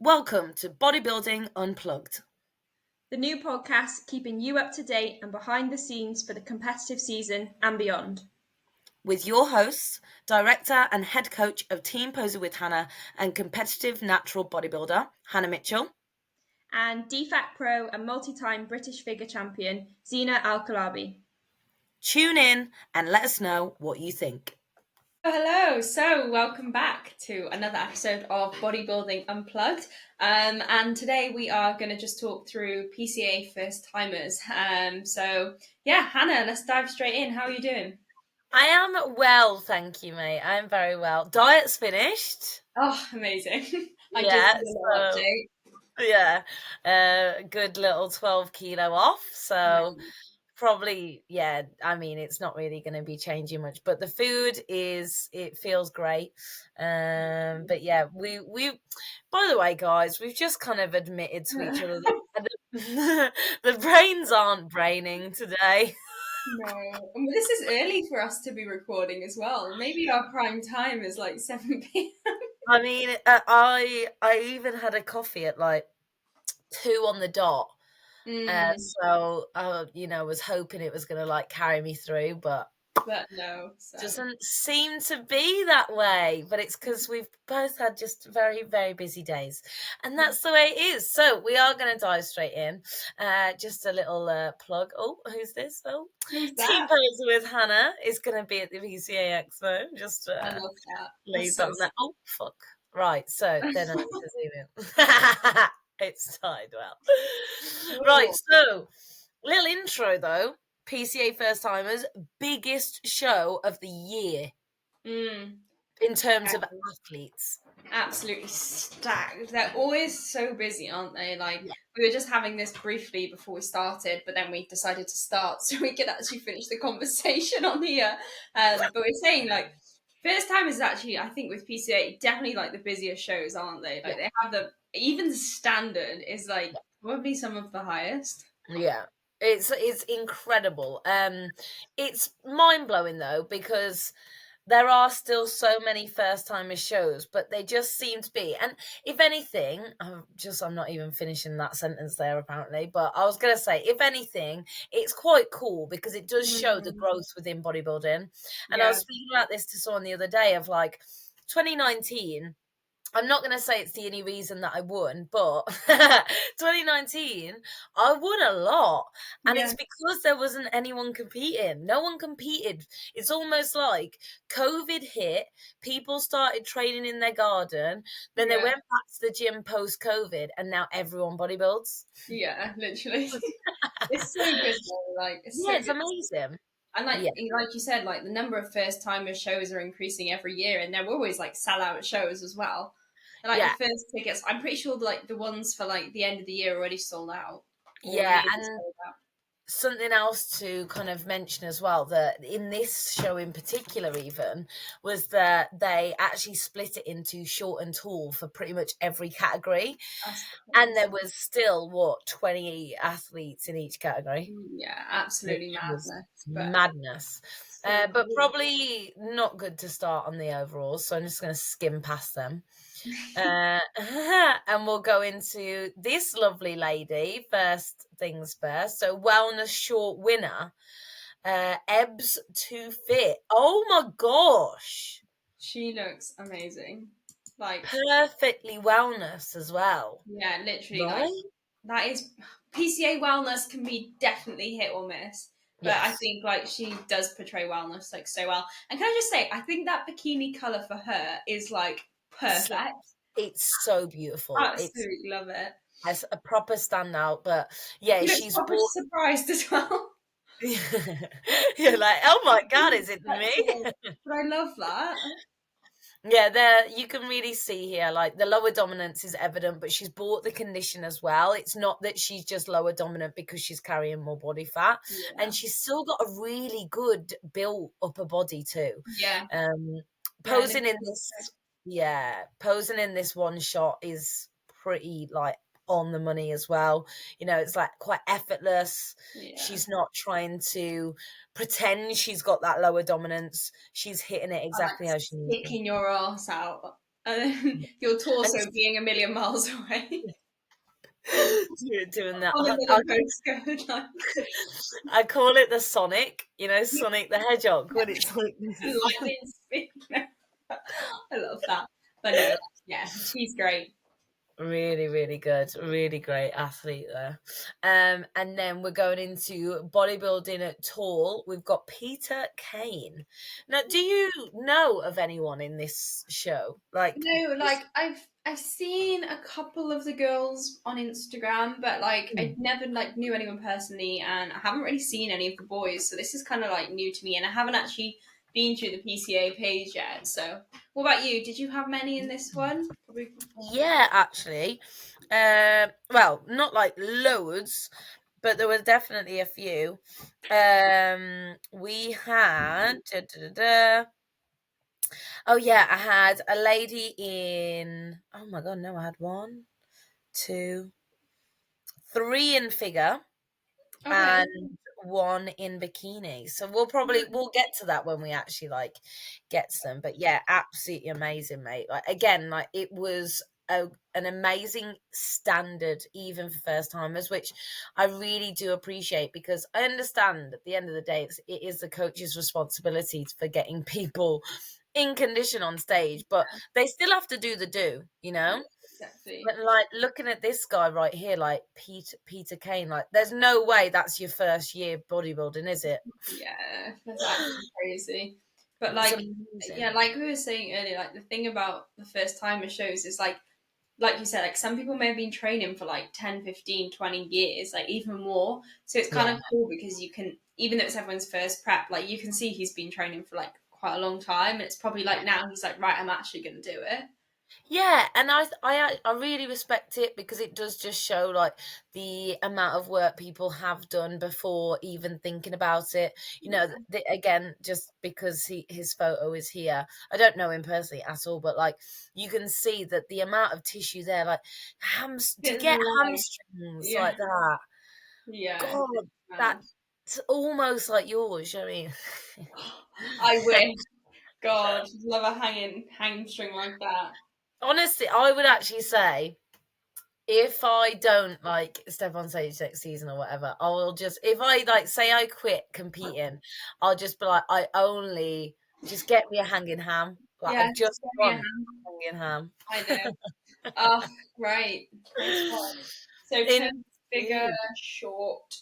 Welcome to Bodybuilding Unplugged. The new podcast keeping you up to date and behind the scenes for the competitive season and beyond. With your hosts, director and head coach of TeamPosing with Hannah and competitive natural bodybuilder, Hannah Mitchell. And DFAC Pro and multi-time British figure champion, Zena Al-Kalabi. Tune in and let us know what you think. Hello, so welcome back to another episode of Bodybuilding Unplugged. And today we are going to just talk through PCA First timers. So Hannah, let's dive straight in. How are you doing? I am well, thank you, mate. I'm very well. Diet's finished. Oh, amazing. I Yeah, just did a little update. Yeah, good little 12 kilo off. So probably, yeah, I mean, it's not really going to be changing much, but the food it feels great. But yeah, we, by the way, guys, we've just kind of admitted to each other that the brains aren't braining today. No, this is early for us to be recording as well. Maybe our prime time is like 7 p.m. I mean, I even had a coffee at like 2 on the dot. So was hoping it was going to like carry me through, but no, doesn't seem to be that way. But it's because we've both had just very, very busy days, and that's the way it is. So we are going to dive straight in. Just a little plug. Oh, who's this? Oh, who's that? TeamPosing with Hannah is going to be at the PCA Expo. Just I love that. leave that on that. Oh, fuck. Right. So then I need to zoom in. It's tied well. Right, so little intro though. PCA First Timers, biggest show of the year in terms of athletes. Absolutely stacked. They're always so busy, aren't they? Like we were just having this briefly before we started, but then we decided to start so we could actually finish the conversation on here. But we're saying like First Timers is actually, I think with PCA, definitely like the busiest shows, aren't they? Like they have even the standard is like probably some of the highest. Yeah. It's incredible. It's mind-blowing though, because there are still so many first-timer shows, but they just seem to be. And if anything, I'm not even finishing that sentence there apparently, but I was going to say, if anything, it's quite cool because it does show the growth within bodybuilding. And I was speaking about this to someone the other day of like 2019. I'm not going to say it's the only reason that I won, but 2019, I won a lot. And it's because there wasn't anyone competing. No one competed. It's almost like COVID hit, people started training in their garden, then they went back to the gym post-COVID, and now everyone bodybuilds. Yeah, literally. It's so good though. Like, it's amazing. And like you said, like the number of first timer shows are increasing every year, and they're always like sellout shows as well. And like the first tickets, I'm pretty sure like the ones for like the end of the year are already sold out. And something else to kind of mention as well, that in this show in particular even, was that they actually split it into short and tall for pretty much every category. And there was still 20 athletes in each category. Yeah, absolutely madness. But probably not good to start on the overalls, so I'm just going to skim past them. And we'll go into this lovely lady first things first. So wellness short winner, Ebbs Too Fit. Oh my gosh, she looks amazing, like perfectly wellness as well. Yeah, literally, right? Like that is PCA wellness can be definitely hit or miss. But I think like she does portray wellness like so well. And can I just say, I think that bikini color for her is like perfect. It's so beautiful. Absolutely love it. As a proper standout, but yeah, she's surprised as well. You're like, oh my god, is it me? But I love that. Yeah, there you can really see here, like the lower dominance is evident, but she's bought the condition as well. It's not that she's just lower dominant because she's carrying more body fat, and she's still got a really good built upper body too. Posing in this one shot is pretty like on the money as well. You know, it's like quite effortless. She's not trying to pretend she's got that lower dominance. She's hitting it exactly how she needs. Kicking your ass out. and then your And torso being a million miles away doing that. on another postcode. Like, I call it the Sonic, Sonic the Hedgehog when it's like this. lightning speed. I love that. But no, yeah, she's great. Really, really good. Really great athlete there. And then we're going into bodybuilding at tall. We've got Peter Kane. Now, do you know of anyone in this show? Like, No, like I've seen a couple of the girls on Instagram, but like I never like knew anyone personally, and I haven't really seen any of the boys. So this is kind of like new to me, and I haven't actually been through the PCA page yet. So, what about you? Did you have many in this one? Probably. yeah, actually. Well, not like loads, but there were definitely a few. We had oh yeah, I had a lady in, oh my god, no, I had one, two, three in figure Okay. and one in bikini. So we'll get to that when we actually like get to them. But yeah, absolutely amazing, mate. Like again, like it was an amazing standard even for first timers, which I really do appreciate, because I understand at the end of the day it is the coach's responsibility for getting people in condition on stage, but they still have to do the do. Exactly. But like looking at this guy right here, like Peter Kane, like there's no way that's your first year bodybuilding, is it? Yeah, that's actually crazy. But It's like, yeah, amazing. like we were saying earlier, like the thing about the first timer shows is like you said, like some people may have been training for like 10, 15, 20 years, like even more. So it's kind Yeah. of cool because you can, even though it's everyone's first prep, like you can see he's been training for like quite a long time. And it's probably like now he's like, right, I'm actually going to do it. Yeah, and I really respect it, because it does just show like the amount of work people have done before even thinking about it. Again, just because his photo is here, I don't know him personally at all, but like you can see that the amount of tissue there, like to It's get like, hamstrings yeah, like that. yeah, God, mad. that's almost like yours. I mean, I wish, God, love a hanging string like that. honestly, I would actually say, if I don't like step on stage next season or whatever, I will just, if I like say I quit competing, I'll just be like, I only just get me a hanging ham. Like I Yeah, just yeah, want a hanging ham. I know. Oh, right. Next one. So turn figure Indeed. short.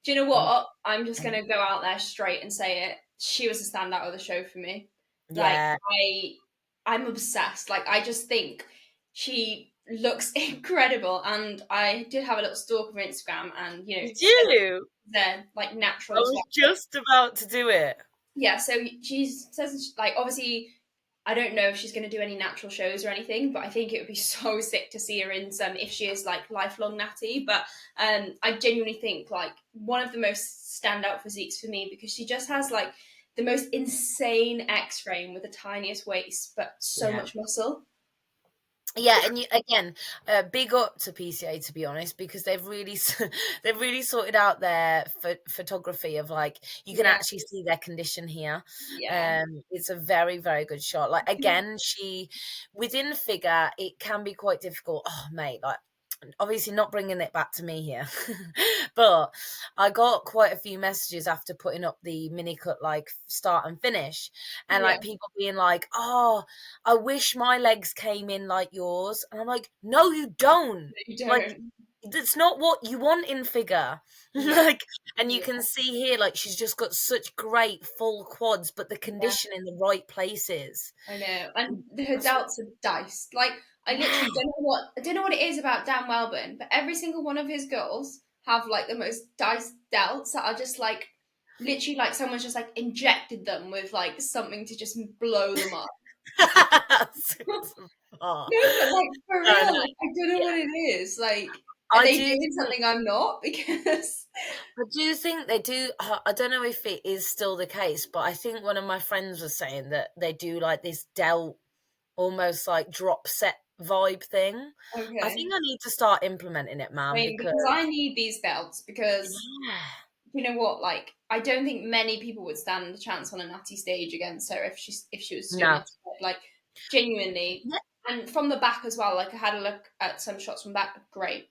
Do you know what? I'm just gonna go out there straight and say it. She was the standout of the show for me. Like Yeah. I'm obsessed. Like I just think she looks incredible. And I did have a little stalk of her Instagram, and Did she said you? they're like I natural as was well. just about to do it. Yeah, so she says like obviously I don't know if she's going to do any natural shows or anything, but I think it would be so sick to see her in some if she is like lifelong natty. But I genuinely think like one of the most standout physiques for me because she just has like the most insane X frame with the tiniest waist, but so Yeah. much muscle. Yeah, and again, big up to PCA, to be honest, because they've really sorted out their photography of like you can Yeah, actually see their condition here. yeah, It's a very, very good shot. Like again, she within figure it can be quite difficult. Oh mate, like obviously not bringing it back to me here, but I got quite a few messages after putting up the mini cut like start and finish, and yeah. like people being like, oh, I wish my legs came in like yours. And I'm like, no, you don't. You Like, don't. that's not what you want in figure. Yeah, Like, and you yeah. can see here, like, she's just got such great full quads, but the Yeah. condition in the right places. I know, and her delts are diced. Like I Yeah. literally don't know what it is about Dan Welburn, but every single one of his girls have like the most diced delts that are just like literally like someone's just like injected them with like something to just blow them up. Oh, No, but like for no, real, no. like, I don't know Yeah. what it is. Like, are I they do doing think something I'm not? Because I do think they do. I don't know if it is still the case, but I think one of my friends was saying that they do like this delt, almost like drop set vibe thing. I okay, think I need to start implementing it, I man, mean, because because I need these delts because yeah, you know what? Like, I don't think many people would stand a chance on a natty stage against her if she was doing no, it. Like, Genuinely. Yeah. And from the back as well, like I had a look at some shots from back, great.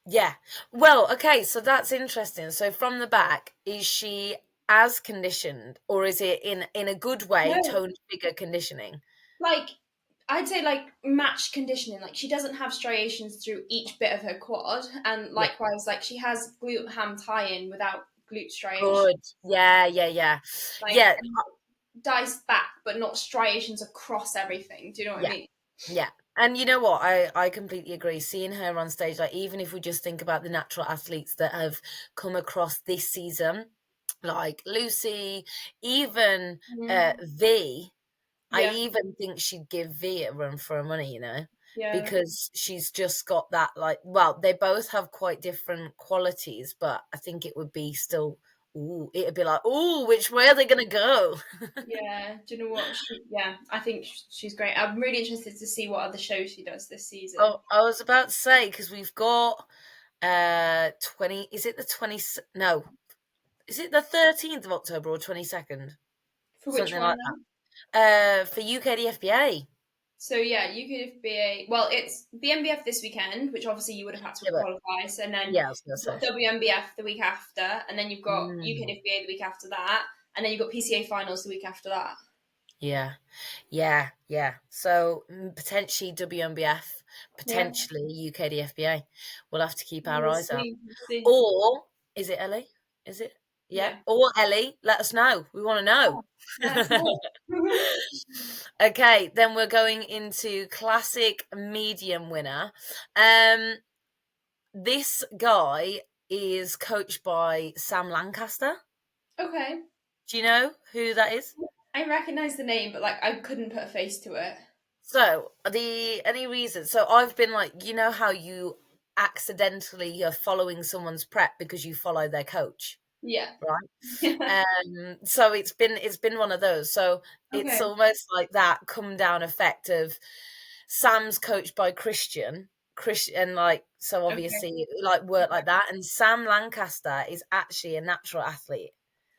Yeah. Well, okay, so that's interesting. So from the back, is she as conditioned, or is it in a good way, No, toned figure conditioning? like I'd say like matched conditioning. Like she doesn't have striations through each bit of her quad, and Yeah. likewise, like she has glute ham tie-in without glute striation. Good. Yeah, yeah, yeah. Like Yeah, diced back, but not striations across everything. Do you know what I yeah. mean? Yeah. And you know what? I completely agree. Seeing her on stage, like even if we just think about the natural athletes that have come across this season, like Lucy, even Mm. V, I Yeah, even think she'd give V a run for her money, yeah, because she's just got that, like, well, they both have quite different qualities, but I think it would be still, ooh, it'd be like, ooh, which way are they gonna go? yeah. Do you know what? Yeah, I think she's great. I'm really interested to see what other shows she does this season. Oh, I was about to say, because we've got 20, is it the 20, no, is it the 13th of October or 22nd? For which Something one like now? that. For UKDFBA. So yeah, you could be a well. It's BMBF this weekend, which obviously you would have had to Yeah, but, qualify. So and then yeah, I was gonna you've got say. WMBF the week after, and then you've got Mm, UKDFBA the week after that, and then you've got PCA finals the week after that. yeah. Yeah, yeah. So potentially WMBF, Yeah, potentially UKDFBA. We'll have to keep our we'll eyes out. see. We'll see. Or is it Ellie? Is it? Yeah. Yeah. Or Ellie. Let us know. We want to know. Oh, let us know. Okay, then we're going into classic medium winner. Um, this guy is coached by Sam Lancaster. Okay. Do you know who that is? I recognize the name, but like I couldn't put a face to it. So the any reason? So I've been like, you know how you accidentally you're following someone's prep because you follow their coach, Yeah. right? So it's been one of those. So it's Okay. almost like that come down effect of Sam's coached by Christian, like, so Okay. obviously like work like that, and Sam Lancaster is actually a natural athlete.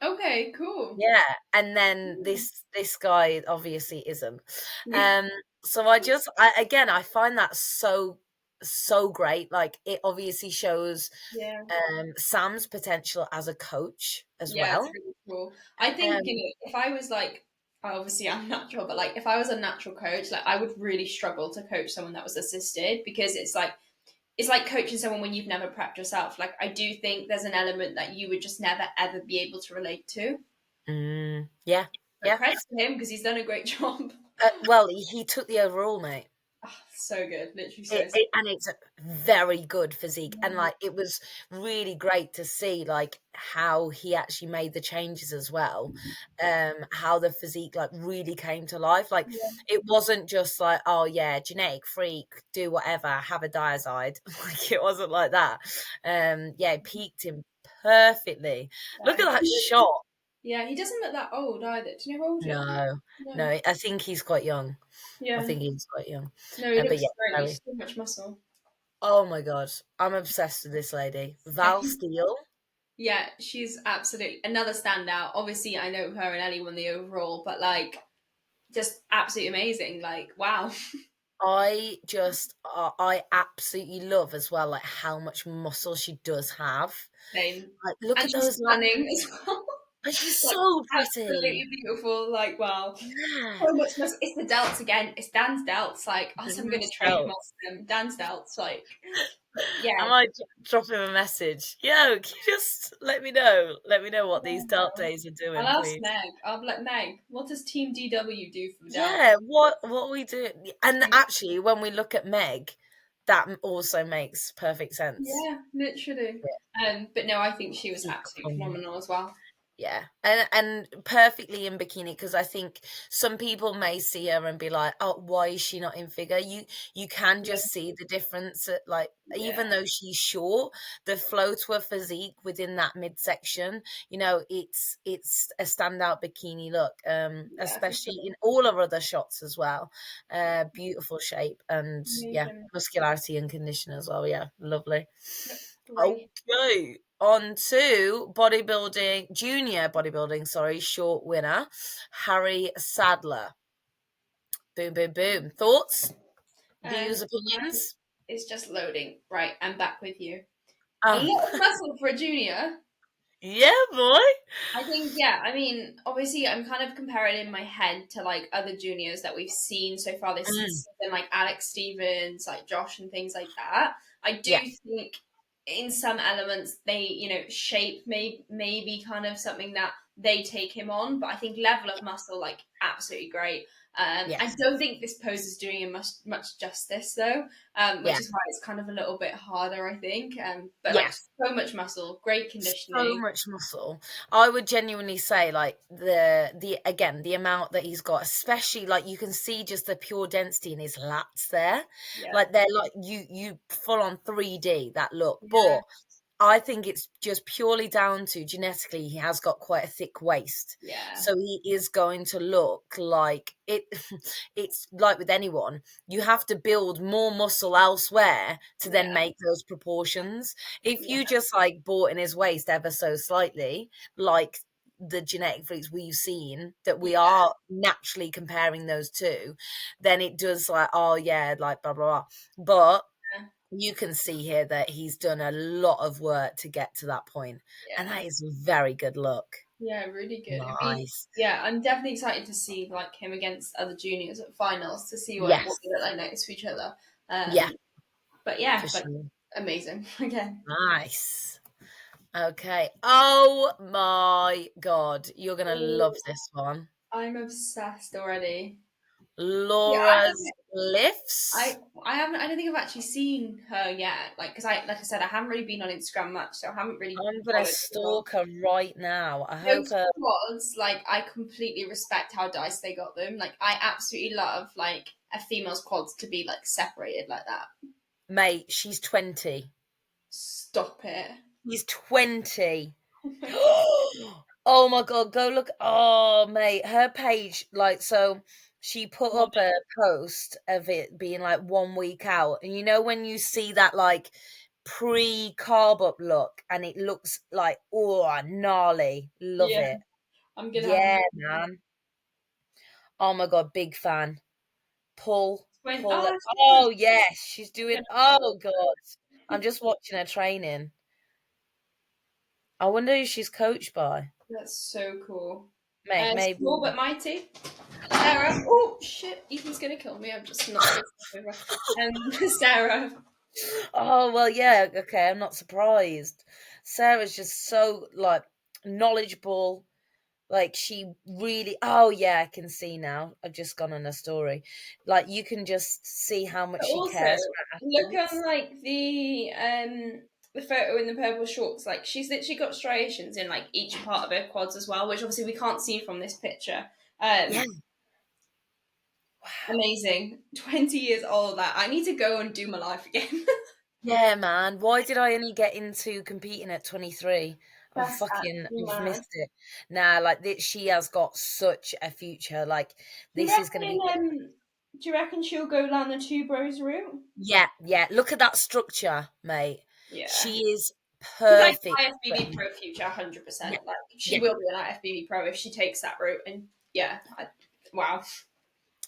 Okay. Cool. Yeah, and then this guy obviously isn't. Yeah. Um, so I find that so great. Like it obviously shows Yeah. Sam's potential as a coach as Yeah, it's well. really cool. I think, Um, if I was like, obviously I'm natural, but like if I was a natural coach, like I would really struggle to coach someone that was assisted because it's like coaching someone when you've never prepped yourself. Like I do think there's an element that you would just never ever be able to relate to. yeah, But yeah. credit to him because he's done a great job. Well, he took the overall, mate. Oh, so good, literally so. And it's a very good physique, and Mm, like it was really great to see like how he actually made the changes as well, how the physique like really came to life. Like yeah, it wasn't just like, oh yeah, genetic freak, do whatever, have a diazide. Like it wasn't like that. Yeah, it peaked him perfectly. Look at that shot. yeah, he doesn't look that old either. Do you know how old he is? No, No. no, I think he's quite young. I Yeah. think he's quite young. No, he But looks yeah, great. very. He's so much muscle. Oh my god, I'm obsessed with this lady, I Val think Steele. yeah, she's absolutely another standout. Obviously, I know her and Ellie won the overall, but like, just absolutely amazing. Like, wow. I absolutely love as well, like how much muscle she does have. Same. Like, look And at she's those stunning as well. like she's Like, so absolutely pretty. beautiful. Like, wow. Yeah, So much muscle. It's the delts again. It's Dan's delts. Like, us, I'm going to Denise trademark Phelps. them. Dan's delts. Like, yeah. I might drop him a message. Yo, can you just let me know? Let me know what these dart Yeah. days are I'll doing, ask please. Meg. I'll be like, Meg, what does Team DW do for delts? Yeah, what we do, and actually, when we look at Meg, that also makes perfect sense. Yeah, literally. Yeah, But no, I think she was peak absolutely form. phenomenal as well. Yeah, and perfectly in bikini, because I think some people may see her and be like, "Oh, why is she not in figure?" You can Yeah, just see the difference. Like yeah, even though she's short, the flow to her physique within that midsection, it's a standout bikini look. yeah, for Especially sure. in all her other shots as well. Beautiful shape and yeah, Amazing. muscularity and condition as well. Yeah, lovely. Yep, great. Okay, on to junior bodybuilding, sorry, short winner, Harry Sadler. Boom, boom, boom. Thoughts, And views, opinions? it's just loading. Right, I'm back with you. A Oh, lot of muscle for a junior. yeah, boy. I think, yeah, I mean, obviously, I'm kind of comparing in my head to like other juniors that we've seen so far this Mm, season, like Alex Stevens, like Josh, and things like that. I do yeah, think in some elements they, shape maybe kind of something that they take him on, but I think level of muscle, like, absolutely great. I yes, don't think this pose is doing him much justice though, which yeah, is why it's kind of a little bit harder, I think. But like, yes. so much muscle, great So conditioning. much muscle. I would genuinely say, like, the again, the amount that he's got, especially, like, you can see just the pure density in his lats there. Yeah. Like, they're like you full on 3D that look. Yeah. But I think it's just purely down to genetically, he has got quite a thick waist. Yeah, So he is going to look like it. It's like with anyone, you have to build more muscle elsewhere to then yeah, make those proportions. If yeah, you just like bought in his waist ever so slightly, like the genetic freaks we've seen that we yeah, are naturally comparing those two, then it does like, oh yeah, like blah blah blah. But you can see here that he's done a lot of work to get to that point, and yeah, that is a very good look. yeah. Really good. I mean, Nice. yeah, I'm definitely excited to see like him against other juniors at finals to see what Yes. they look like next to each other. Yeah, But yeah, for like, sure. amazing again. Nice. Okay. Oh my God. You're gonna love Oh, this one. I'm obsessed already. Yeah, Laura's lifts. I, I haven't. I don't think I've actually seen her yet. Like, because like I said, I haven't really been on Instagram much, so I haven't really I'm gonna followed her a lot. stalk her right now. I hope Those her quads, like, I completely respect how Dice they got them. Like, I absolutely love like a female's quads to be like separated like that. mate, she's 20. Stop it! He's 20. Oh my god! Oh my God, go look. Oh, mate, her page, like, so she put up a post of it being like 1 week out. And you know, when you see that like pre-carb up look and it looks like, oh, gnarly. Love Yeah, it. I'm gonna have a Yeah, look. man. Oh my God, big fan. Pull, When pull oh, it. that's Oh, yes, she's I'm doing. gonna have a Oh, God. look. I'm just watching her training. I wonder who she's coached by. That's so cool. Mate, Small maybe. but mighty. Sarah. Oh shit! Ethan's gonna kill me. I've just knocked this over. Sarah. Oh, well, yeah, okay, I'm not surprised. Sarah's just so, like, knowledgeable. Like, she really, oh, yeah, I can see now. I've just gone on her story. Like, you can just see how much But she also, cares for look on athletes. like the photo in the purple shorts. Like, she's literally got striations in like each part of her quads as well, which obviously we can't see from this picture. Yeah, Um, wow. Amazing. 20 years old. That I need to go and do my life again. Yeah, man. Why did I only get into competing at 23? That's actually I've mad. missed it. Nah, like, this, she has got such a future. Like, Do you this is going to reckon? be. Do you reckon she'll go down the two bros route? Yeah, yeah. Look at that structure, mate. Yeah. She is She's like perfect for IFBB Pro future, yeah, 100%. Like, she yeah. will be an IFBB Pro if she takes that route. And yeah, wow.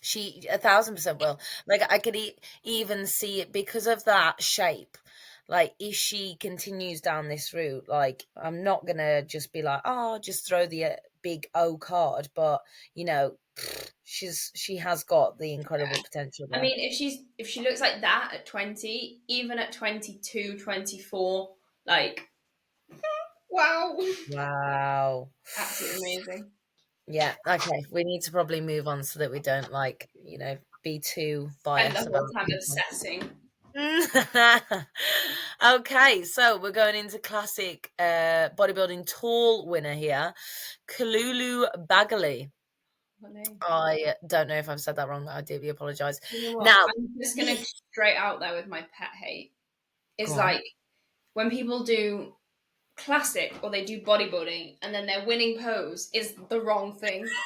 She 1,000% will. Like I could even see it because of that shape. Like if she continues down this route, like I'm not gonna just be like, oh, just throw the big O card, but you know, she has got the incredible potential I there. mean, if she looks like that at 20, even at 22, 24, like, wow. Wow. Absolutely amazing. Yeah, okay. We need to probably move on so that we don't like, be too Spend the biased whole about time people. obsessing. Okay, so we're going into classic bodybuilding tall winner here, Kalulu Bagali. Funny. I don't know if I've said that wrong. I deeply apologize. You know what? Now, I'm just gonna this straight out there with my pet hate. go Is on. like when people do classic or they do bodybuilding and then their winning pose is the wrong thing.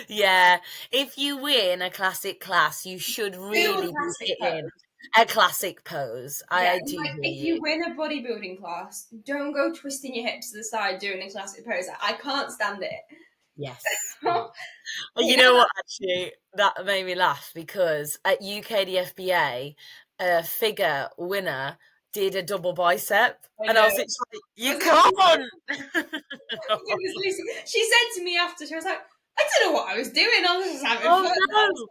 Yeah, if you win a classic class, you should Do a really be classic hitting pose. a classic pose. Yeah, I and do like hear if you you. win a bodybuilding class, don't go twisting your hips to the side doing a classic pose. I can't stand it. Yes. But You know what, actually, that made me laugh because at UKDFBA, a figure winner did a double bicep, I and I know. was like, I you was happy. can't. It was Lucy. She said to me after, she was like, I don't know what I was doing. I was just having Oh fun. I was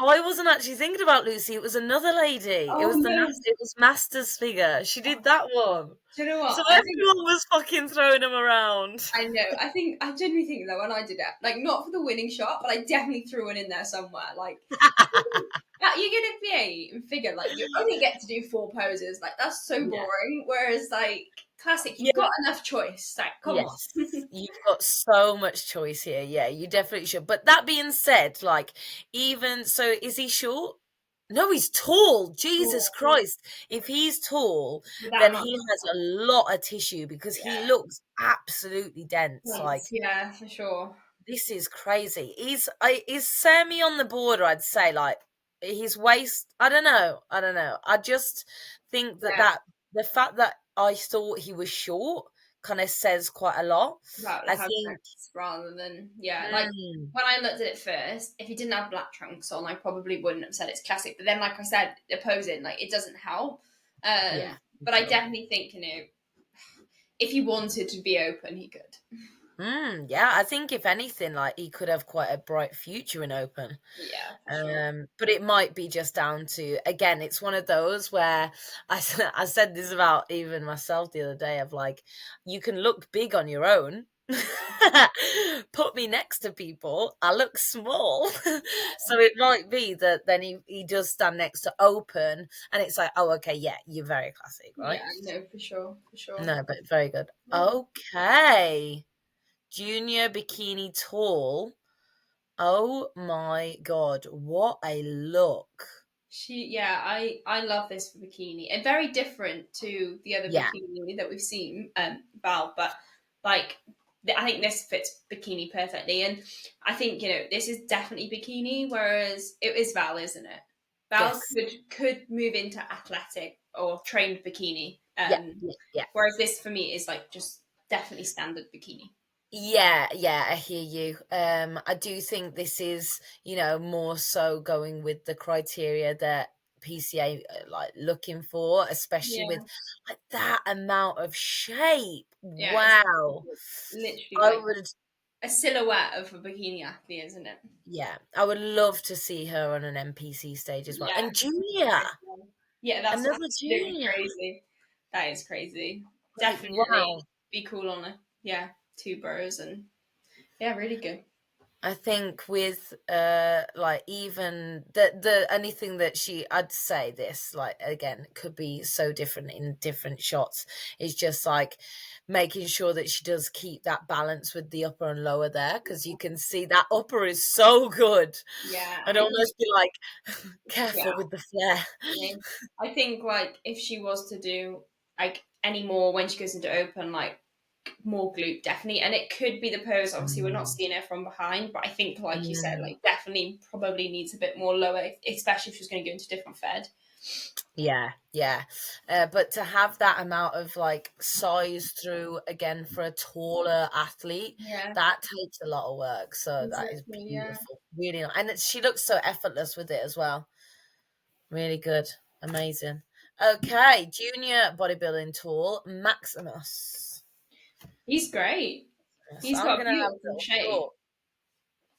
no, I wasn't actually thinking about Lucy. It was another lady. like, It oh was no. It was Master's figure. She did that one. Do you know So what? everyone was fucking throwing them around. I know. I genuinely think that when I did it, like not for the winning shot, but I definitely threw one in there somewhere. Like you're gonna be a figure, like you only get to do 4 poses. Like that's so Yeah. boring. Whereas like classic, you've Yeah. got enough choice. Like come on. Yes, you've got so much choice here. Yeah, you definitely should. But that being said, like, even so, is he short? No, he's tall. Jesus Cool. Christ. If he's tall, With that then amount he of has a lot of tissue because he yeah. looks absolutely dense. Like, Points. Yeah, for sure. this is crazy. He's semi on the border, I'd say. Like, his waist, I don't know. I don't know. I just think Yeah. that the fact that I thought he was short kind of says quite a lot. About I how think. trunks rather than like Mm, when I looked at it first, if he didn't have black trunks on, I probably wouldn't have said it's classic. But then, like I said, the posing like it doesn't help. yeah, But I sure. definitely think if he wanted to be open, he could. Yeah, I think if anything, like he could have quite a bright future in open. Yeah, for sure. But it might be just down to, again, it's one of those where I said this about even myself the other day of like, you can look big on your own. Put me next to people, I look small. So it might be that then he does stand next to open and it's like, oh, okay, yeah, you're very classic, right? Yeah, no, for sure, for sure. No, but very good. Yeah. Okay. Junior bikini tall. Oh my god, what a look. I love this for bikini, and very different to the other Yeah, bikini that we've seen, Val. But like, I think this fits bikini perfectly, and I think this is definitely bikini, whereas it is Val, isn't it? Val yes. could move into athletic or trained bikini, Yeah, yeah, yeah. whereas this for me is like just definitely standard bikini. Yeah, yeah, I hear you. I do think this is, more so going with the criteria that PCA like looking for, especially with Yeah, like that amount of shape. yeah, it's Wow. literally I like would, a silhouette of a bikini athlete, isn't it? yeah, I would love to see her on an NPC stage as well. Yeah. And Junior, Yeah, that's another absolutely Junior. crazy. That is crazy. Like, Definitely wow. be cool on a two bros and yeah, really good. I think with like even the anything that I'd say this like again could be so different in different shots is just like making sure that she does keep that balance with the upper and lower there because you can see that upper is so good. Yeah, I'd I think almost be like yeah. careful with the flare. I think like if she was to do like any more when she goes into open, like more glute definitely, and it could be the pose. Obviously, we're not Mm, seeing her from behind, but I think like you said, mm. like definitely probably needs a bit more lower, especially if she's going to go into different fed. Yeah, yeah. But to have that amount of like size through again for a taller athlete, Yeah, that takes a lot of work. So that is exactly. Yeah. beautiful. Really nice. And she looks so effortless with it as well. Really good. Amazing. Okay, junior bodybuilding tool, Maximus. He's great. So He's I'm got gonna have a beautiful little shape. stalk.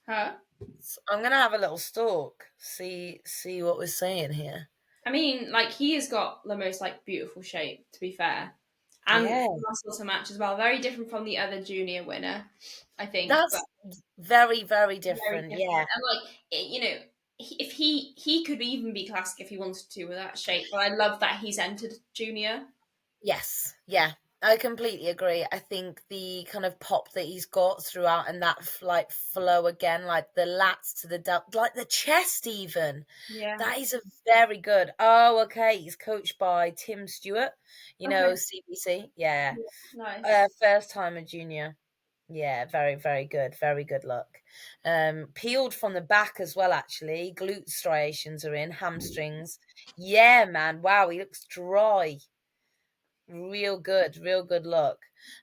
Huh? So I'm gonna have a little stalk. See what we're saying here. I mean, like he has got the most like beautiful shape, to be fair, and Yeah. muscles to match as well. Very different from the other junior winner, I think, but That's very, very very different. different. Yeah. And like if he could even be classic if he wanted to with that shape. But I love that he's entered junior. Yes, yeah, I completely agree. I think the kind of pop that he's got throughout and that like flow again, like the lats to the like the chest even, Yeah. that is a very good. Oh, okay, he's coached by Tim Stewart, Okay. CBC. Yeah, Yeah. Nice. first time a junior. Yeah, very, very good. Very good look. Peeled from the back as well, actually. Glute striations are in, hamstrings. Yeah, man. Wow, he looks dry. Real good look.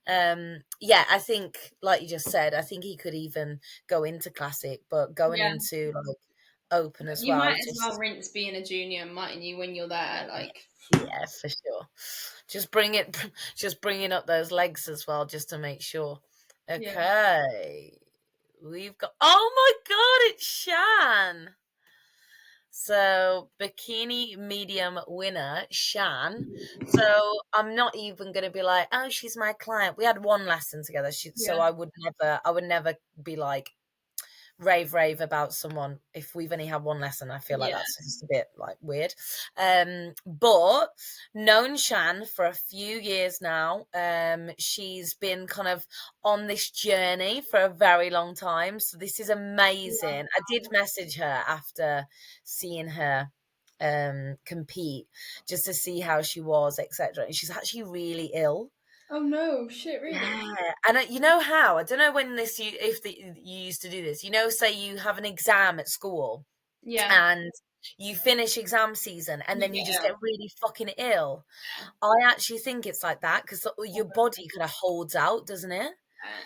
Yeah, I think, like you just said, I think he could even go into classic, but going Yeah, into like open as you well, might as well just rinse being a junior, mightn't you, when you're there? Like, yeah, for sure. Just bring it, just bringing up those legs as well, just to make sure. yeah, Okay, we've got. Oh my God, it's Shan. So bikini medium winner, Shan. So I'm not even gonna be like, oh, she's my client. We had one lesson together. So yeah, I would never be like, rave about someone if we've only had one lesson. I feel like yeah. that's just a bit like weird. But known Shan for a few years now. She's been kind of on this journey for a very long time. So this is amazing. I did message her after seeing her compete just to see how she was, etc. And she's actually really ill. Oh no, shit, really? Yeah, and you know how? I don't know when you used to do this. Say you have an exam at school Yeah, and you finish exam season and you then you get just get ill. really fucking ill. Yeah. I actually think it's like that because your body kind of holds out, doesn't it?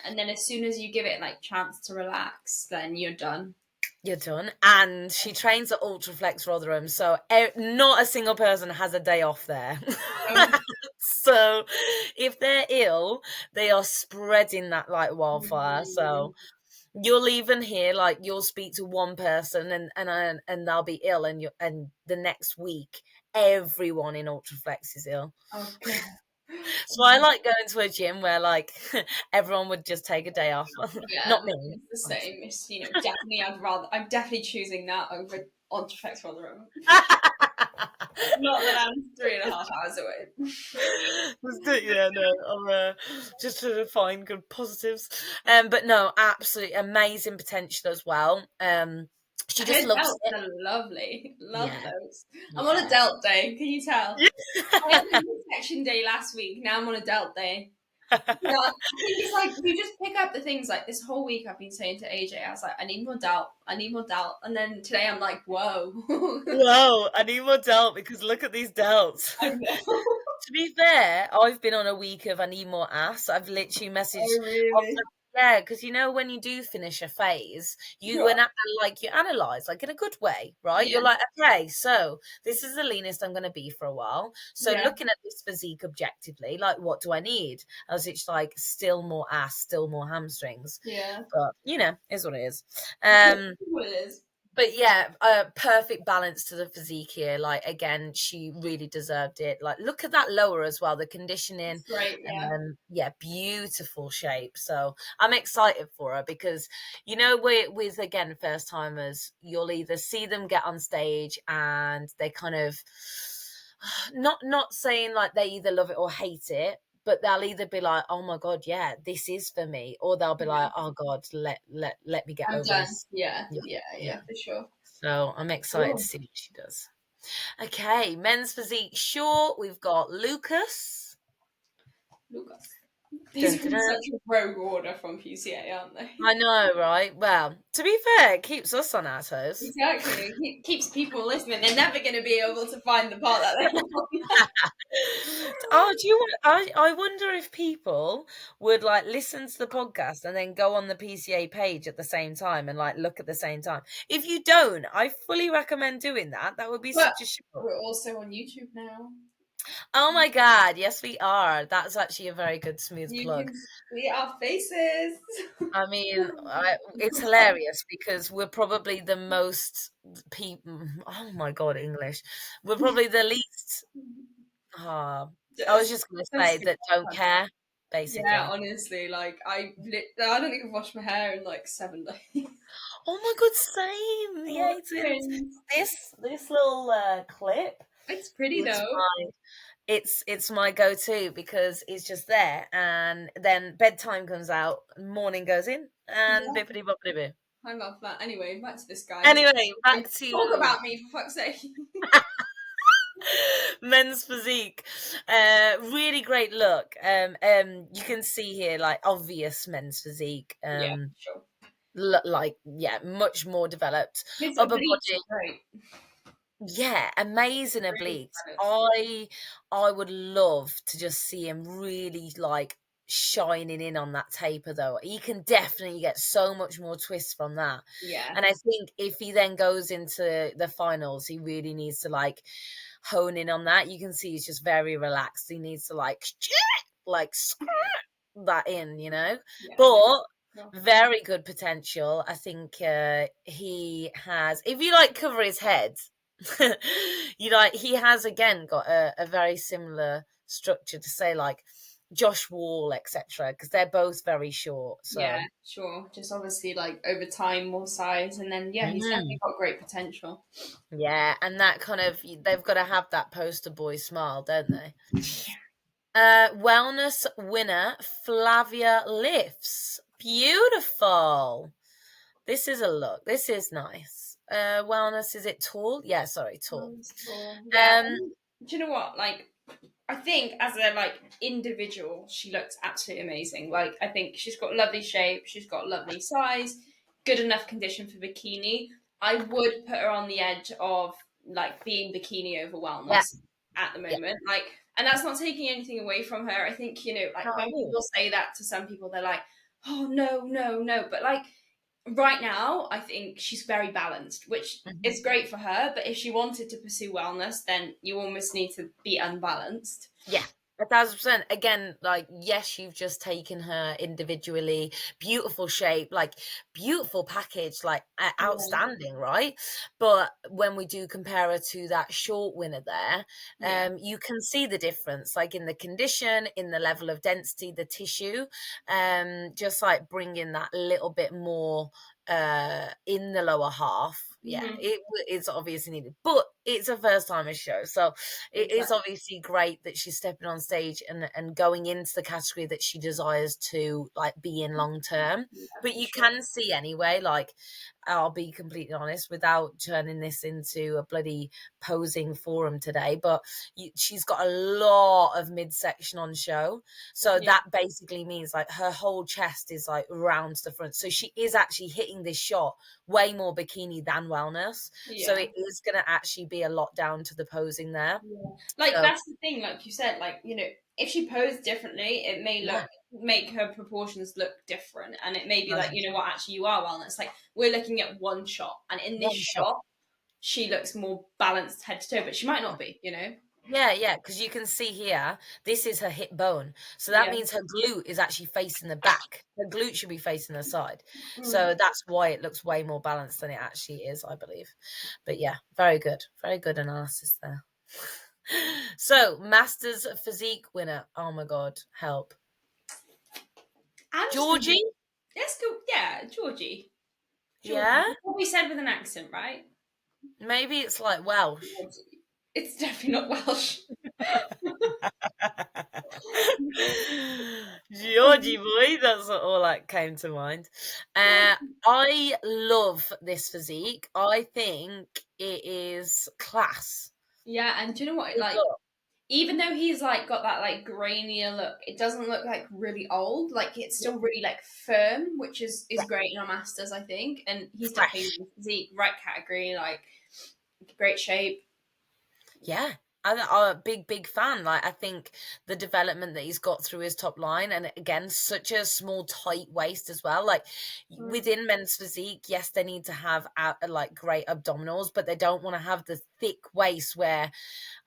And then as soon as you give it like chance to relax, then you're done. You're done. And she trains at Ultraflex Rotherham, so not a single person has a day off there. Um, So if they're ill, they are spreading that like wildfire. So you'll even hear like you'll speak to one person and they'll be ill, and the next week everyone in Ultraflex is ill. oh god. So I like going to a gym where like everyone would just take a day off. Yeah, Not no, me. it's the same. It's definitely I'm definitely choosing that over Entreflex for the room. Not that I'm 3.5 hours away. Yeah, no, I'm just to find good positives. But no, absolutely amazing potential as well. She just Her loves delts it. are lovely. Love Yeah, those. I'm on a yeah. delt day. Can you tell? I had a section day last week. Now I'm on a delt day. Yeah, I think it's like you just pick up the things like this whole week I've been saying to AJ, I was like, I need more doubt, I need more doubt. And then today I'm like, whoa. Whoa, I need more delt because look at these delts. I know. To be fair, I've been on a week of I need more ass. I've literally Oh messaged off really? the, yeah, because when you do finish a phase, Sure. you analyze like in a good way, right? Yeah. You're like, okay, so this is the leanest I'm going to be for a while. So Yeah. looking at this physique objectively, like what do I need? As it's like still more ass, still more hamstrings, Yeah. but is what it is. What Um, it is. but yeah, a perfect balance to the physique here. Like again, she really deserved it. Like look at that lower as well, the conditioning. It's great, yeah. Yeah, beautiful shape. So I'm excited for her because with again first timers, you'll either see them get on stage and they kind of not saying like they either love it or hate it, but they'll either be like, "Oh my god, yeah, this is for me," or they'll be Yeah. like, "Oh god, let me get I'm over done. this." Yeah. Yeah, Yeah, yeah. yeah, for sure. So I'm excited to Cool. see what she does. Okay, men's physique short. We've got Lucas. Lucas. Dun, These are dun, in dun. such a rogue order from PCA, aren't they? I know, right? Well, to be fair, it keeps us on our toes. Exactly. It keeps people listening. They're never going to be able to find the part that they want. Oh, do you want? I wonder if people would like listen to the podcast and then go on the PCA page at the same time and like look at the same time. If you don't, I fully recommend doing that. That would be But such a shock. we're also on YouTube now. Oh my god, yes we are. That's actually a very good smooth You plug. can see our faces. I mean, it's hilarious because we're probably the most people. Oh my god, English. We're probably the least. Uh, I was just going to say Just that don't care, yeah, basically. honestly, like I don't think I've washed my hair in like 7 days. Oh my god, same. Oh, Yeah, cringe. this little clip. It's pretty It's though. my it's my go-to because it's just there, and then bedtime comes out, morning goes in, and Yeah, bippity boppity boo. I love that. Anyway, back to this guy. Anyway, back Talk to about me for fuck's sake. men's physique. Really great look. You can see here like obvious men's physique. Yeah, sure. Like yeah, much more developed His upper bleach body. is great. Yeah, amazing Really obliques. developed. I would love to just see him really, like, shining in on that taper, though. He can definitely get so much more twist from that, Yeah, and I think if he then goes into the finals, he really needs to, like, hone in on that. You can see he's just very relaxed. He needs to, like, that in, you know? yeah, no, But no. very good potential. I think he has, if you like cover his head, you like, he has again got a very similar structure to say like Josh Wall, etc., because they're both very short. Yeah, So sure. Just obviously like over time, more size, and then yeah, he's definitely mm, got great potential. yeah, and that kind of, they've got to have that poster boy smile, don't they? Wellness winner Flavia lifts. Beautiful. This is a look. This is nice. Wellness, is it tall? Yeah, sorry, tall. Cool. Yeah. Um, Do you know what? Like, I think as a like individual, she looks absolutely amazing. Like, I think she's got lovely shape. She's got lovely size. Good enough condition for bikini. I would put her on the edge of like being bikini over yeah, wellness at the yeah. moment. Like, and that's not taking anything away from her. I think like when No. people say that to some people, they're like, "Oh no, no, no," but like right now, I think she's very balanced, which Mhm. is great for her. But if she wanted to pursue wellness, then you almost need to be unbalanced. Yeah, 1,000%. Again, like, yes, you've just taken her individually, beautiful shape, like, beautiful package, like, Yeah, outstanding, right? But when we do compare her to that short winner there, yeah, you can see the difference, like, in the condition, in the level of density, the tissue, just like bringing that little bit more in the lower half. Yeah, hmm, it's obviously needed, but it's a first timer show, so it is exactly. obviously great that she's stepping on stage and going into the category that she desires to like be in long term. Yeah, But for you sure. can see anyway, like, I'll be completely honest, without turning this into a bloody posing forum today, but she's got a lot of midsection on show. So Yeah, that basically means like her whole chest is like round to the front. So she is actually hitting this shot way more bikini than wellness. So yeah. it is going to actually be a lot down to the posing there. Yeah. Like So that's the thing, like you said, like if she posed differently, it may yeah, make her proportions look different, and it may be like, you know 100%. what, actually you are wellness. Like we're looking at one shot, and in this One shot. shot, she looks more balanced head to toe, but she might not be, you know. Yeah, yeah, because you can see here, this is her hip bone. So that Yeah. means her glute is actually facing the back. Her glute should be facing the side. Mm. So that's why it looks way more balanced than it actually is, I believe. But yeah, very good. Very good analysis there. So, Masters Physique winner. Oh my God, help. I'm just gonna Georgie? let's go. Yeah, Georgie. Yeah? Georgie. What we said with an accent, right? Maybe it's like Welsh. Georgie. It's definitely not Welsh. Georgie boy, that's all that came to mind. I love this physique. I think it is class. Yeah, and do you know what? Good Like, look. even though he's like got that like grainier look, it doesn't look like really old. Like it's Yeah, still really like firm, which is yeah, great in our masters, I think. And he's definitely fresh. in physique, right category, like great shape. Yeah. I'm a big, big fan. Like, I think the development that he's got through his top line, and again, such a small, tight waist as well. Like, Mm. within men's physique, yes, they need to have like great abdominals, but they don't want to have the thick waist where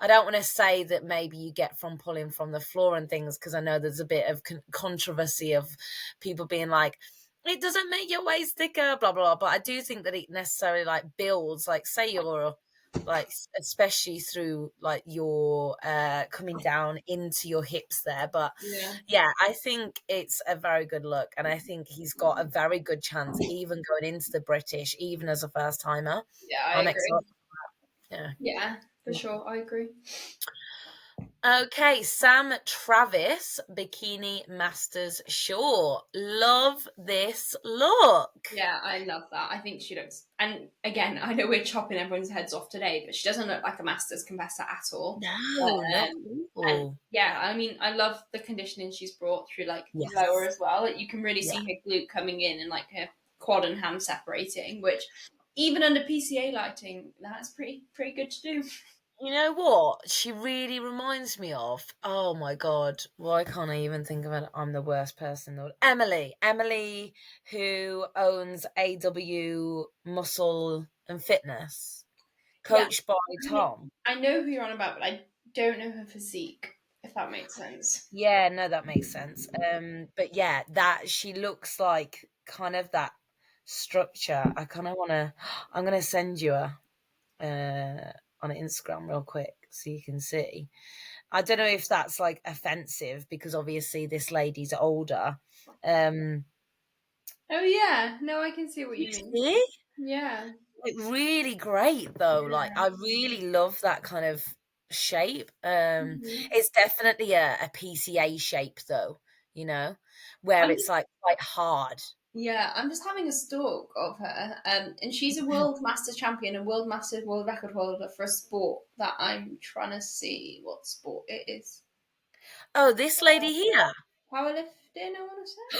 I don't want to say that maybe you get from pulling from the floor and things, because I know there's a bit of controversy of people being like, it doesn't make your waist thicker, blah, blah, blah. But I do think that it necessarily like builds, like, say you're like, especially through like your coming down into your hips there. But Yeah, yeah, I think it's a very good look, and I think he's got a very good chance even going into the British, even as a first timer. yeah, I I'm agree. excited. Yeah. Yeah, for sure, I agree. Okay, Sam Travis, Bikini Masters Short. Love this look. Yeah, I love that. I think she looks, and again, I know we're chopping everyone's heads off today, but she doesn't look like a masters competitor at all. No, not And cool. yeah, I mean, I love the conditioning she's brought through like lower Yes. as well. Like you can really Yeah. see her glute coming in and like her quad and ham separating, which even under PCA lighting, that's pretty good to do. You know what? She really reminds me of. Oh my god, why can't I even think of it? I'm the worst person in the world. Emily, who owns AW Muscle and Fitness, Yeah, coached by Tom. I know who you're on about, but I don't know her physique, if that makes sense. Yeah, no, that makes sense. But yeah, that she looks like kind of that structure. I kind of want to. I'm gonna send you a on Instagram real quick so you can see. I don't know if that's like offensive because obviously this lady's older. Um, Oh yeah, no, I can see what you you mean. see? Yeah. Like really great though. Like Yeah. I really love that kind of shape. Mhm. It's definitely a PCA shape though, you know, where I'm it's like quite hard. Yeah, I'm just having a stalk of her, and she's a world master champion, a world master world record holder for a sport that I'm trying to see what sport it is. Oh, this lady here. Powerlifting, I want to say.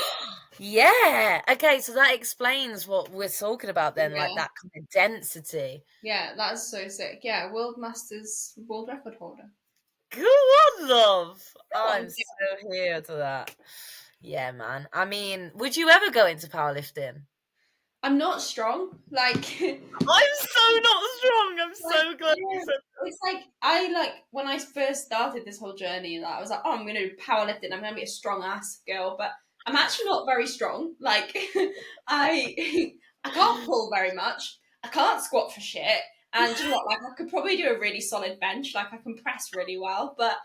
Yeah. Okay, so that explains what we're talking about then, like Yeah, that kind of density. yeah, that's so sick. Yeah, world masters world record holder. Go on, love. Go I'm on. so here to that. Yeah, man. I mean, would you ever go into powerlifting? I'm not strong. I'm so not strong. I'm Like, so glad you yeah, said it's like I like when I first started this whole journey, like, I was like, oh, I'm gonna do powerlifting. I'm gonna be a strong ass girl, but I'm actually not very strong. Like, I I can't pull very much. I can't squat for shit. And do you know what? Like, I could probably do a really solid bench. Like, I can press really well, but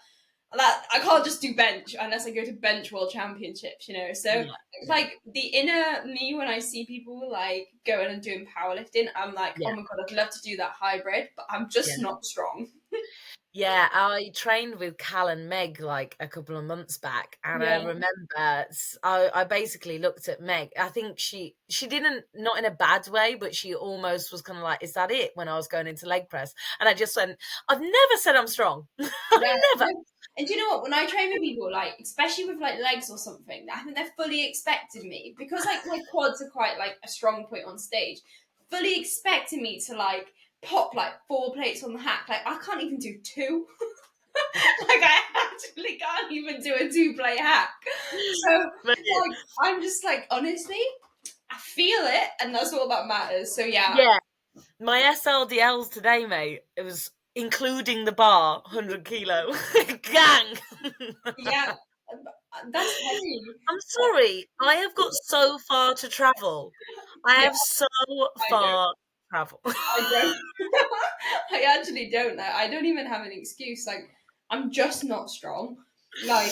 that I can't just do bench unless I go to bench world championships, you know. So Yeah, yeah, like the inner me when I see people like going and doing powerlifting, I'm like, oh yeah, my god, I'd love to do that hybrid, but I'm just yeah. not strong. Yeah, I trained with Cal and Meg like a couple of months back, and I Yeah, remember I basically looked at Meg. I think she didn't, not in a bad way, but she almost was kind of like, "Is that it?" When I was going into leg press, and I just went, "I've never said I'm strong. I've yeah. never." No. And do you know what? When I train with people, like especially with like legs or something, I think they're fully expecting me because like my quads are quite like a strong point on stage. Fully expecting me to like pop like 4 plates on the hack. Like I can't even do two. Like I actually can't even do a 2 play hack. So But like I'm just like honestly, I feel it, and that's all that matters. So yeah, yeah, my SLDLs today, mate. It was including the bar, 100 kilo, gang. yeah, that's heavy. I'm sorry. I have got so far to travel. I Yeah, have so I don't. far to travel. I don't. I actually don't. I don't even have an excuse. Like I'm just not strong. Like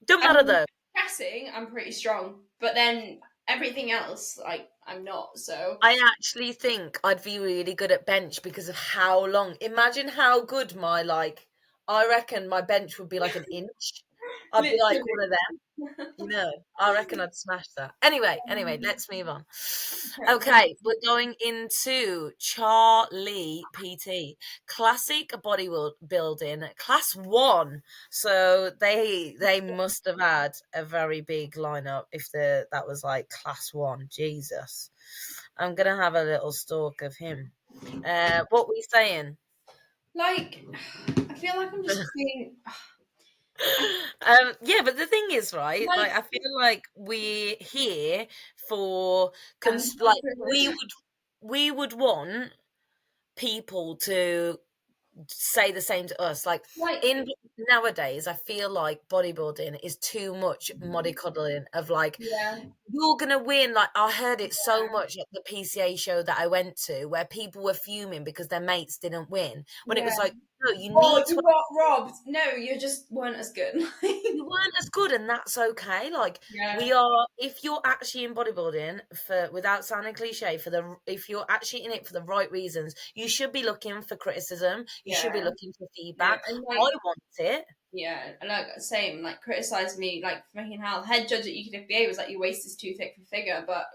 Don't I matter mean, though. pressing, I'm pretty strong, but then everything else, like I'm not. So I actually think I'd be really good at bench because of how long. Imagine how good my like. I reckon my bench would be like an inch. I'd be like literally. one of them. You know, I reckon I'd smash that. Anyway, let's move on. Okay, we're going into Charlie PT, classic bodybuilding, class one. So they must have had a very big lineup if that was like class one. Jesus, I'm gonna have a little stalk of him. What were you saying? Like, I feel like I'm just being Yeah, but the thing is, right? like Like, I feel like we're here for cancel like privilege. we would want people to say the same to us. Like Like, in nowadays, I feel like bodybuilding is too much mollycoddling of like yeah, you're gonna win. Like I heard it so much at the PCA show that I went to, where people were fuming because their mates didn't win. When it yeah. was like, no, you Oh, need to. you got robbed. No, you just weren't as good. You weren't as good, and that's okay. Like Yeah, we are, if you're actually in bodybuilding for, without sounding cliche, for the if you're actually in it for the right reasons, you should be looking for criticism. You should be yeah. looking for No, feedback. and I like, want it. yeah, and like same, like criticize me, like fucking hell. Head judge at UKFBA was like, your waist is too thick for figure, but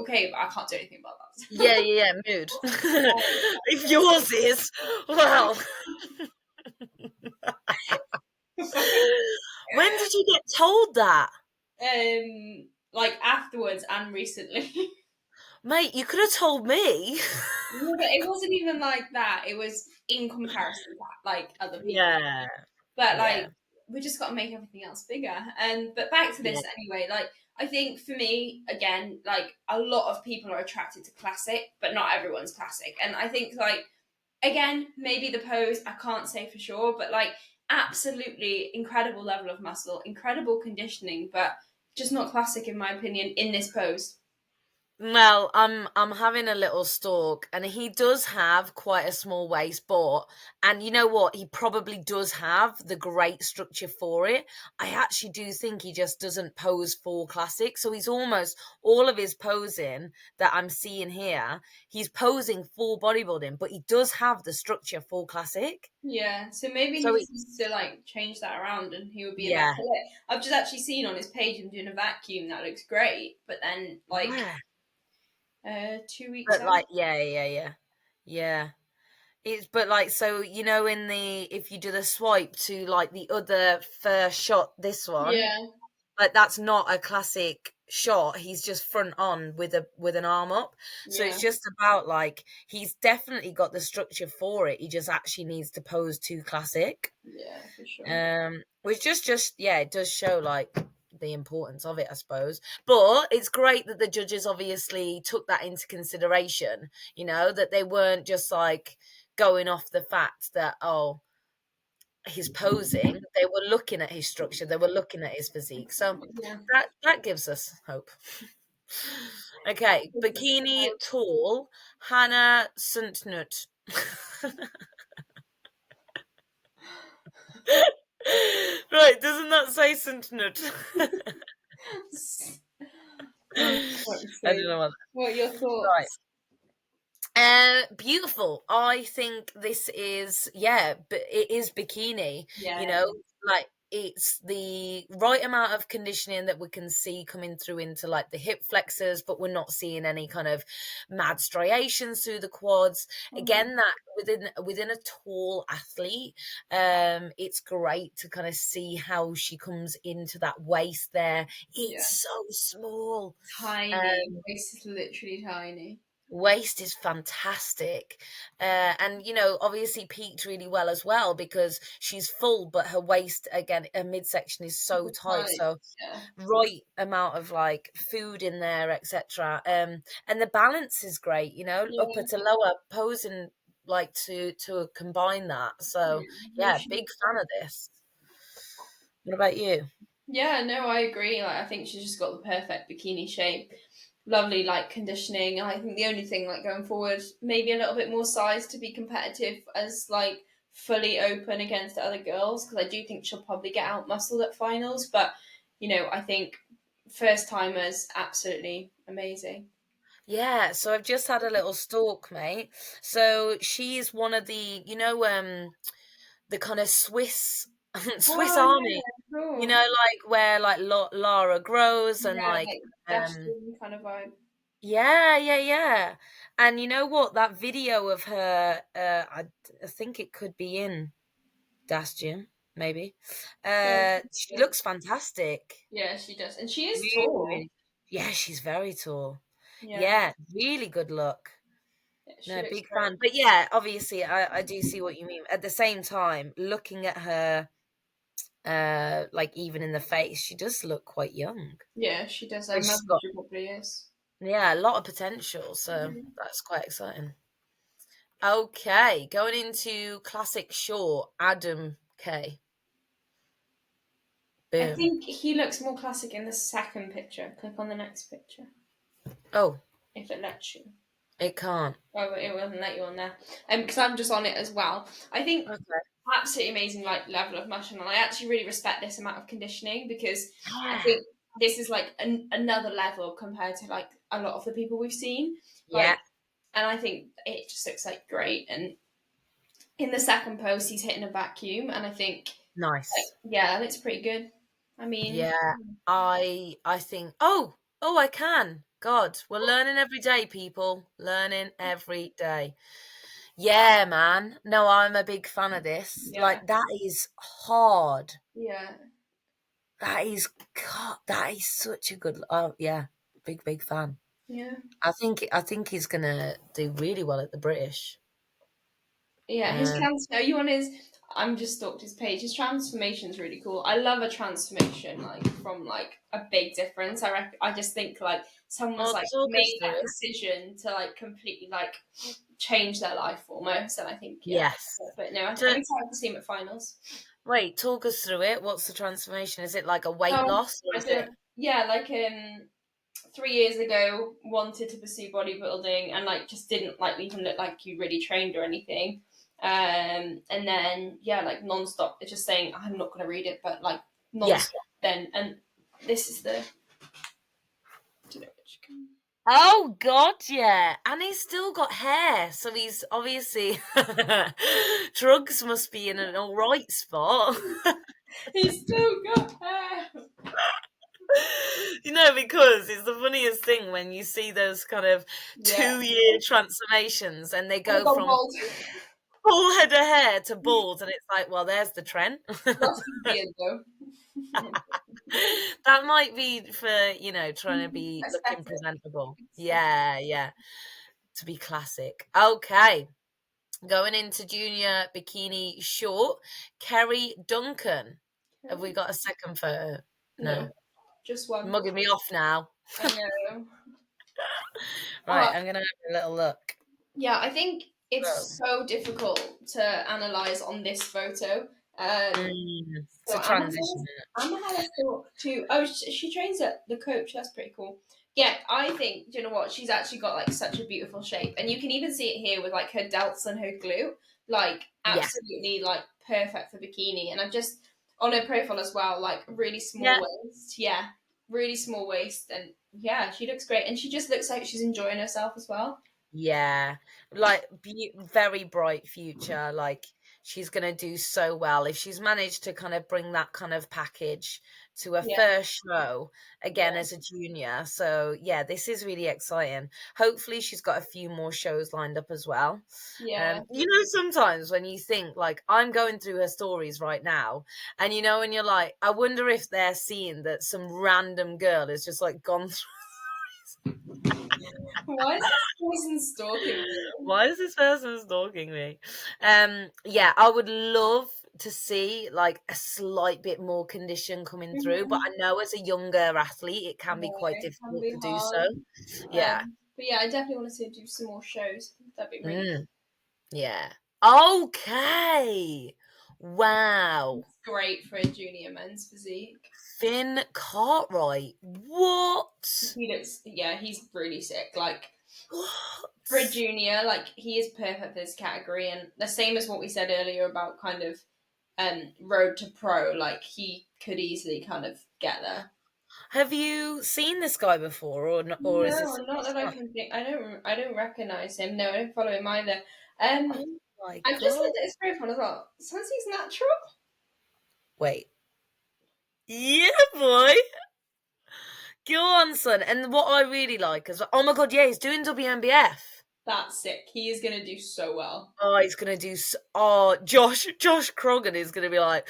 okay, but I can't do anything about Yeah, yeah, yeah. Mood. If yours is, well, that. when did you get told that? Like afterwards and recently. Mate, you could have told me. Yeah, but it wasn't even like that. It was in comparison to like other people. Yeah. But like Yeah. we just got to make everything else bigger. And but back to Yeah. this anyway. Like I think for me, again, like a lot of people are attracted to classic, but not everyone's classic. And I think like again, maybe the pose I can't say for sure, but like absolutely incredible level of muscle, incredible conditioning, but just not classic in my opinion in this pose. Well, I'm having a little stalk, and he does have quite a small waist, and you know what? He probably does have the great structure for it. I actually do think he just doesn't pose for classic. So he's almost all of his posing that I'm seeing here, he's posing for bodybuilding, but he does have the structure for classic. Yeah, so maybe he So just it, needs to like change that around, and he would be yeah, immaculate. I've just actually seen on his page him doing a vacuum that looks great, but then like yeah. 2 weeks But out. like, yeah. It's but like so in the if you do the swipe to like the other first shot, this one, Yeah, like that's not a classic shot. He's just front on with an arm up. So yeah, it's just about like he's definitely got the structure for it. He just actually needs to pose to classic. yeah, for sure. Which just yeah, it does show like the importance of it, I suppose. But it's great that the judges obviously took that into consideration, that they weren't just like going off the fact that, oh, he's posing. They were looking at his structure, they were looking at his physique. So Yeah. that gives us hope. Okay, bikini tall, Hannah Suntnut. Right, doesn't that say Suntnut? Oh, I don't know what are your right. thoughts? Beautiful. I think this is, yeah, but it is bikini, Yeah, you know, like it's the right amount of conditioning that we can see coming through into like the hip flexors, but we're not seeing any kind of mad striations through the quads. mhm, Again, that within a tall athlete, it's great to kind of see how she comes into that waist there. yeah, It's so small. tiny. Um, This is literally tiny. Waist is fantastic. And, obviously peaked really well as well because she's full, but her waist, again, her midsection is so Super tight. tight. So, Yeah, right amount of like food in there, etc. And the balance is great, upper yeah, to lower, posing like to combine that. So, yeah. No, yeah, big fan of this. What about you? yeah, no, I agree. Like, I think she's just got the perfect bikini shape. Lovely, like conditioning. I think the only thing, like going forward, maybe a little bit more size to be competitive as like fully open against the other girls because I do think she'll probably get out muscled at finals. But I think first timers absolutely amazing. Yeah, so I've just had a little stalk, mate. So she's one of the kind of Swiss Swiss Oh Army, yeah, cool. like where like Lara grows and Yeah, like like Dashing kind of vibe. yeah. And you know what? That video of her, I think it could be in Das Gym, maybe. Yeah, She looks fantastic. yeah, she does, and she is Really, tall. really. Yeah, she's very tall. Yeah, Yeah, really good look. yeah, she No, looks big great. fan. But yeah, obviously I do see what you mean. At the same time, looking at her like even in the face, she does look quite young. Yeah, she does. I So she's imagine got she probably is. yeah, a lot of potential, so Mhm. that's quite exciting. Okay, going into classic short, Adam K. I Boom. think he looks more classic in the second picture. Click on the next picture Oh, if it lets you. it can't. Oh, it won't let you on there. Because I'm just on it as well. I think Okay. absolutely amazing like level of muscle, and I actually really respect this amount of conditioning because I Yeah. think this is like another level compared to like a lot of the people we've seen. Yeah. Like, and I think it just looks like great. And in the second post, he's hitting a vacuum, and I think like, Nice. yeah, that's pretty good. I mean, Yeah. I think oh I can. God, we're learning every day, people. Learning every day. Yeah, man. No, I'm a big fan of this. yeah, Like that is hard. yeah. That is God, that is such a good oh yeah. Big fan. Yeah. I think he's gonna do really well at the British. Yeah, Um, are you on his? I'm just stalked his page. His transformation is really cool. I love a transformation like from like a big difference. I just think like someone's well, like talk us made through that it. decision to like completely like change their life almost, and I think yeah. Yes. But no, I'm To, excited to see him at finals. wait, talk us through it. What's the transformation? Is it like a weight Oh, loss, or I is it? don't. Yeah, like 3 years ago, wanted to pursue bodybuilding and like just didn't like even look like you really trained or anything. And then yeah, like nonstop. It's just saying I'm not gonna read it, but like Yeah. nonstop. Then and this is the. Do you know which Oh God, yeah, and he's still got hair, so he's obviously drugs must be in an all right spot. He's still got hair. Because it's the funniest thing when you see those kind of Yeah. 2-year transformations and they Oh my go god, from bald. full head of hair to bald, and it's like, well, there's the trend. Lost his beard though. That might be for, trying to be looking Aesthetic. presentable. Aesthetic. Yeah, yeah, to be classic. Okay. Going into junior bikini short, Kerry Duncan. Have we got a second photo? No, No. just You're one. mugging me off now. I know. Right, I'm going to have a little look. Yeah, I think So, it's so difficult to analyze on this photo. it's So a transition. Anna had a thought too. Oh, she trains at the coach. That's pretty cool. Yeah, I think, do you know what? She's actually got like such a beautiful shape, and you can even see it here with like her delts and her glute, like Yeah. absolutely like perfect for bikini. And I've just on her profile as well, like really small Yeah. waist. Yeah, really small waist, and yeah, she looks great, and she just looks like she's enjoying herself as well. Yeah, like very bright future. Like she's gonna do so well if she's managed to kind of bring that kind of package to a Yeah, first show again yeah, as a junior. So yeah, this is really exciting. Hopefully, she's got a few more shows lined up as well. yeah. Sometimes when you think like I'm going through her stories right now, and and you're like, I wonder if they're seeing that some random girl has just like gone through. Why is this person stalking me? Why is this person stalking me? Yeah, I would love to see like a slight bit more condition coming through, but Mhm. I know as a younger athlete, it can be Yeah, quite it can difficult be to do so. hard. Yeah. But yeah, I definitely want to see her do some more shows. That'd be really Mm, yeah. Okay. Wow. great for a junior men's physique. Finn Cartwright. What? He looks, yeah, he's really sick. Like for a What? junior, like he is perfect for this category, and the same as what we said earlier about kind of road to pro. Like he could easily kind of get there. Have you seen this guy before, or is No, this the not first that I time? can think. I don't recognize him. No, I don't follow him either. Oh my I've just God. looked at his profile as well. Sounds he's natural. Wait. Yeah, boy. Go on, son. And what I really like is, oh my God, yeah, he's doing WMBF. That's sick. He is gonna do so well. Oh, he's gonna do. Oh, Josh Krogan is gonna be like,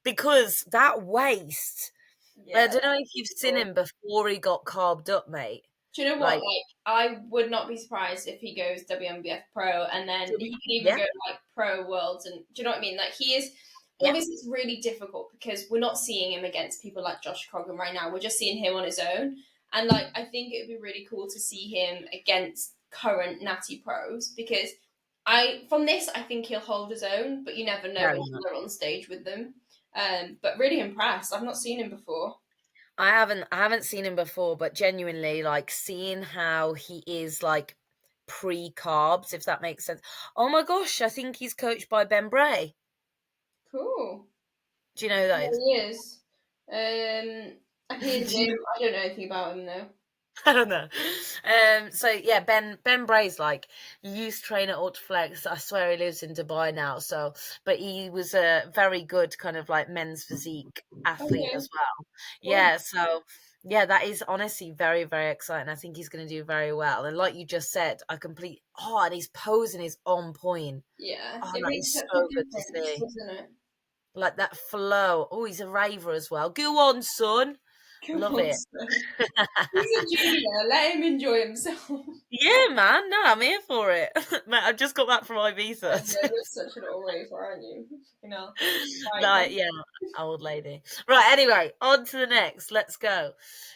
because that waist. I Yeah, don't know if that's you've really seen cool. him before he got carved up, mate. Do you know what? Like, Like, I would not be surprised if he goes WMBF Pro, and then he could even yeah, go like Pro Worlds. And do you know what I mean? Like, he is yeah, obviously it's really difficult because we're not seeing him against people like Josh Cogan right now. We're just seeing him on his own, and like I think it would be really cool to see him against current Natty pros because from this I think he'll hold his own, but you never know very until much. they're on stage with them. But really impressed. I've not seen him before. I haven't seen him before, but genuinely, like seeing how he is like pre-carbs, if that makes sense. Oh my gosh, I think he's coached by Ben Bray. Cool. Do you know who that Yeah, is? he is. I've heard of Do you him. know? I don't know anything about him though. I don't know. So yeah, Ben Bray's like youth trainer at Ultraflex. I swear he lives in Dubai now. So, but he was a very good kind of like men's physique athlete Okay, as well. cool. Yeah. So yeah, that is honestly very very exciting. I think he's going to do very well. And like you just said, and his posing is on point. Yeah, Oh, it that makes is such a so good to difference, see. doesn't it? Like that flow. Oh, he's a raver as well. Go on, son. Come Love on, it. son. He's a junior. Let him enjoy himself. Yeah, man. No, I'm here for it. Mate, I just got back from I Ibiza. know, you're such a little raver, aren't you? You know. Right Like, then. yeah, old lady. Right, anyway, on to the next. Let's go.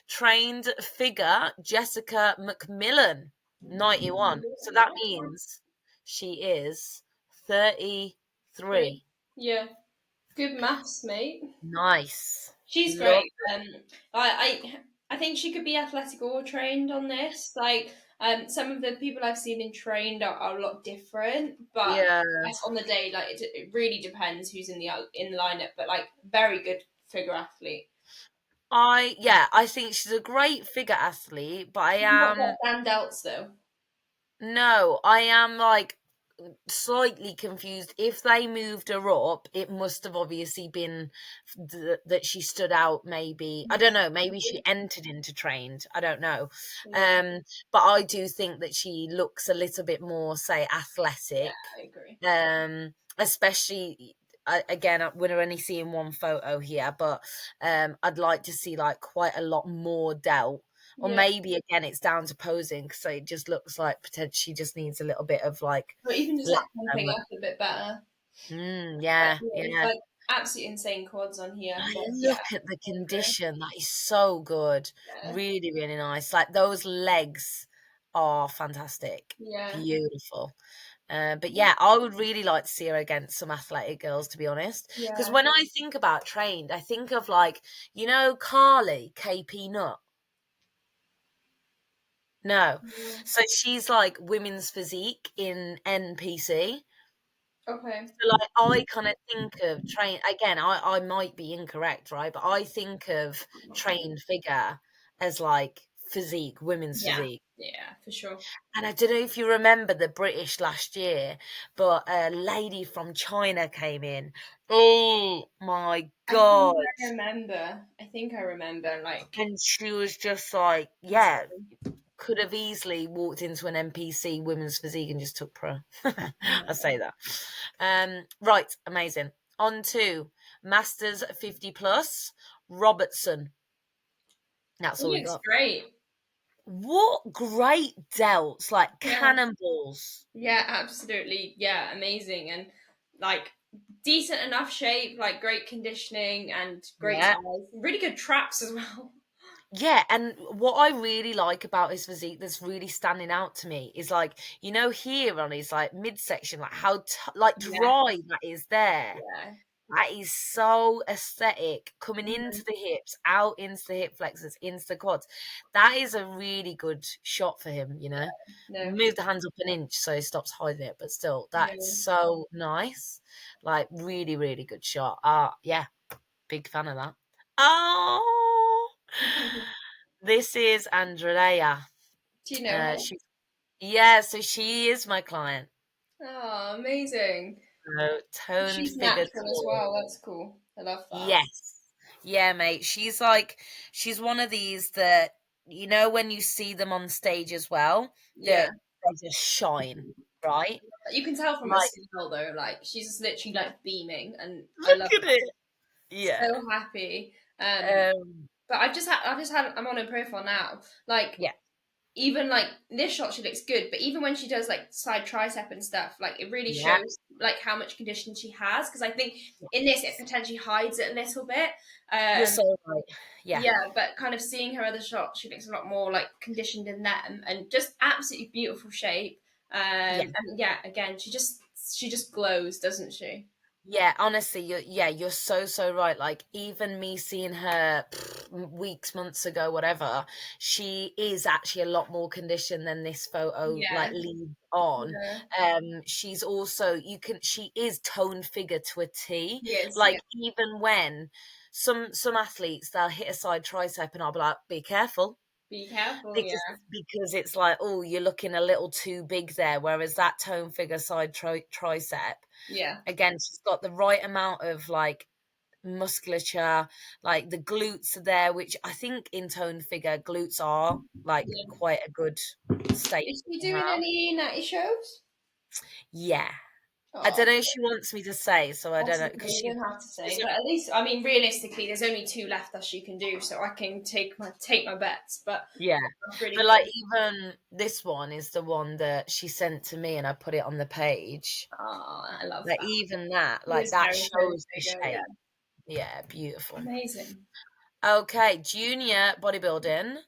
Trained figure Jessica McMillan, 91. So that means she is 33. Yeah. Good maths, mate. Nice. She's Love great. I think she could be athletic or trained on this. Like, some of the people I've seen in trained are a lot different, but I Yeah. guess on the day, like it really depends who's in the lineup. But like, very good figure athlete. I think she's a great figure athlete, but I She's not am got Dan Delts though. no, I am like slightly confused. If they moved her up, it must have obviously been that she stood out. Maybe I don't know. Maybe she entered into trained. I don't know. Yeah, Um, but I do think that she looks a little bit more, say, yeah, athletic. I agree. Especially again, we're only seeing one photo here, but I'd like to see like quite a lot more delt. Or Yeah, maybe again, it's down to posing, so it just looks like potentially just needs a little bit of like but even just less like pumping tone. up a bit better. But Yeah, yeah, yeah. like absolutely insane quads on here. Like, Like, yeah, look at the agree. condition. That is so good. Yeah, Really, really nice. Like those legs are fantastic. yeah, Beautiful. But yeah, I would really like to see her against some athletic girls, to be honest. Because yeah. when I think about trained, I think of like, Carly, KP Nut. No. Mm, So she's like women's physique in NPC. okay. So like I kind of think of train again, I might be incorrect, right? But I think of trained figure as like physique, women's Yeah, physique. yeah, for sure. And I don't know if you remember the British last year, but a lady from China came in. Oh my I think God. I remember. I think I remember. Like, And she was just like, yeah, could have easily walked into an NPC women's physique and just took pro. I say that. Right, amazing. On to Masters 50 plus, Robertson. That's all he we looks got. great. What great delts, like Yeah, cannonballs. yeah, absolutely. Yeah, amazing and like decent enough shape. Like great conditioning and great Yeah. size. Really good traps as well. Yeah, and what I really like about his physique that's really standing out to me is like, here on his like midsection, like how like Yeah, dry that is there. yeah, That is so aesthetic, coming mhm, into the hips, out into the hip flexors, into the quads. That is a really good shot for him, no, Move the hands up an inch so he stops hiding it, but still, that's no. so nice. Like, really, really good shot. Yeah, big fan of that. Oh, this is Andrea. Do you know her? Yeah, so she is my client. Oh, amazing. So, toned She's figure natural as tour. well. That's cool. I love that. Yes. Yeah, mate. She's one of these that, when you see them on stage as well, Yeah. that they just shine, right? You can tell from her Like, smile though, like she's just literally like beaming, and I look love at it. it. Yeah. So happy. Um, But I'm on her profile now. Like yeah. even like this shot, she looks good. But even when she does like side tricep and stuff, like it really Yeah. shows like how much condition she has. Because I think in this it Yes. potentially hides it a little bit. You're Um, so right. Yeah. yeah, but kind of seeing her other shots, she looks a lot more like conditioned in them, and just absolutely beautiful shape. Yeah. And yeah, again, she just glows, doesn't she? Yeah, honestly, you're so so right. Like even me seeing her weeks, months ago, whatever, she is actually a lot more conditioned than this photo like Yeah, leads on. yeah, She's also she is toned figure to a T. yes, Like yeah. even when some athletes they'll hit a side tricep and I'll be like, be careful. Be careful, Because yeah, because it's like, oh, you're looking a little too big there. Whereas that tone figure side tricep, yeah, again, she's got the right amount of like musculature, like the glutes are there, which I think in tone figure, glutes are like yeah. quite a good statement Is she to doing have. any natty shows? Yeah. I don't Oh, know if she wants me to say, so I don't that's know, okay. because You she don't have to say, doesn't. but at least, I mean, realistically, there's only 2 left that she can do, so I can take my bets. But Yeah, that's really but like cool. even this one is the one that she sent to me, and I put it on the page. Oh, I love Like that. even that, It like is that very close shows the to go. shape. Yeah, Yeah, beautiful. amazing. Okay, junior bodybuilding,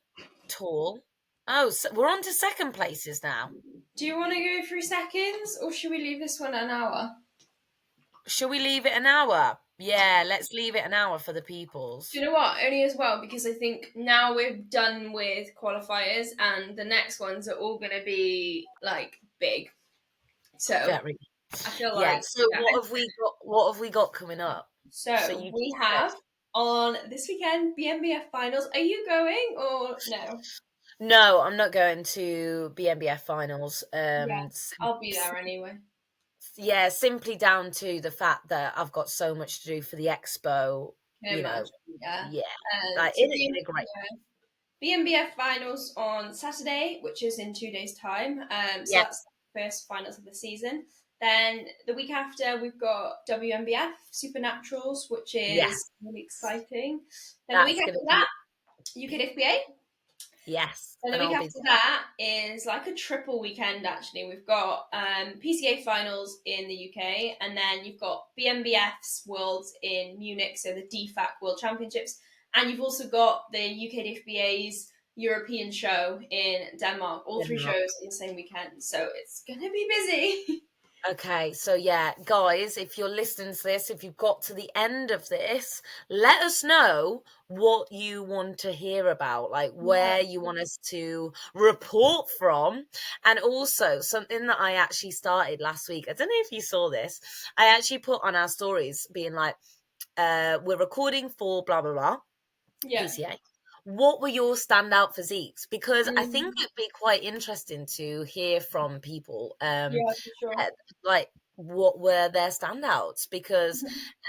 tall. Oh, so we're on to second places now. Do you want to go through seconds, or should we leave this one an hour? Should we leave it an hour? Yeah, let's leave it an hour for the Do peoples. you know what? Only as well because I think now we're done with qualifiers, and the next ones are all going to be like big. So Very. I feel Yeah. like So what have we got? What have we got coming up? So so you we just said have on this weekend BNBF finals. Are you going or no? no. I'm not going to BNBF finals. Yeah, I'll be there anyway. Yeah, simply down to the fact that I've got so much to do for the expo. Can You know, imagine. Yeah. yeah, like So in a great. BNBF finals on Saturday, which is in 2 days' time. So Yes, that's the first finals of the season. Then the week after, we've got WNBF Supernaturals, which yes, is really exciting. Then the week that's gonna after be that, UK yes, and the and week I'll be after that is like a triple weekend, actually. We've got PCA finals in the UK, and then you've got BMBF's Worlds in Munich, so the DFAC World Championships. And you've also got the UKDFBA's European show in Denmark, all 3 there. shows on the same weekend. So it's going to be busy. Okay, so yeah, guys, if you're listening to this, if you've got to the end of this, let us know what you want to hear about, like Yeah, where you want us to report from. And also, something that I actually started last week, I don't know if you saw this, I actually put on our stories being like, we're recording for blah, blah, blah. yeah. PCA. What were your standout physiques? Because I think Mm, it'd be quite interesting to hear from people, yeah, for sure. like what were their standouts? Because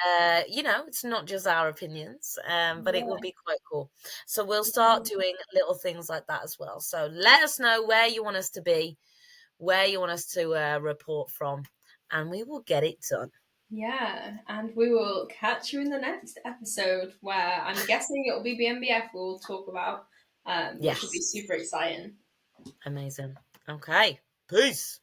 it's not just our opinions, but it would Yeah, be quite cool. So we'll start doing little things like that as well. So let us know where you want us to be, where you want us to report from, and we will get it done. yeah. And we will catch you in the next episode where I'm guessing it'll be BMBF we'll talk about, which will be Yes, super exciting. amazing. Okay, peace.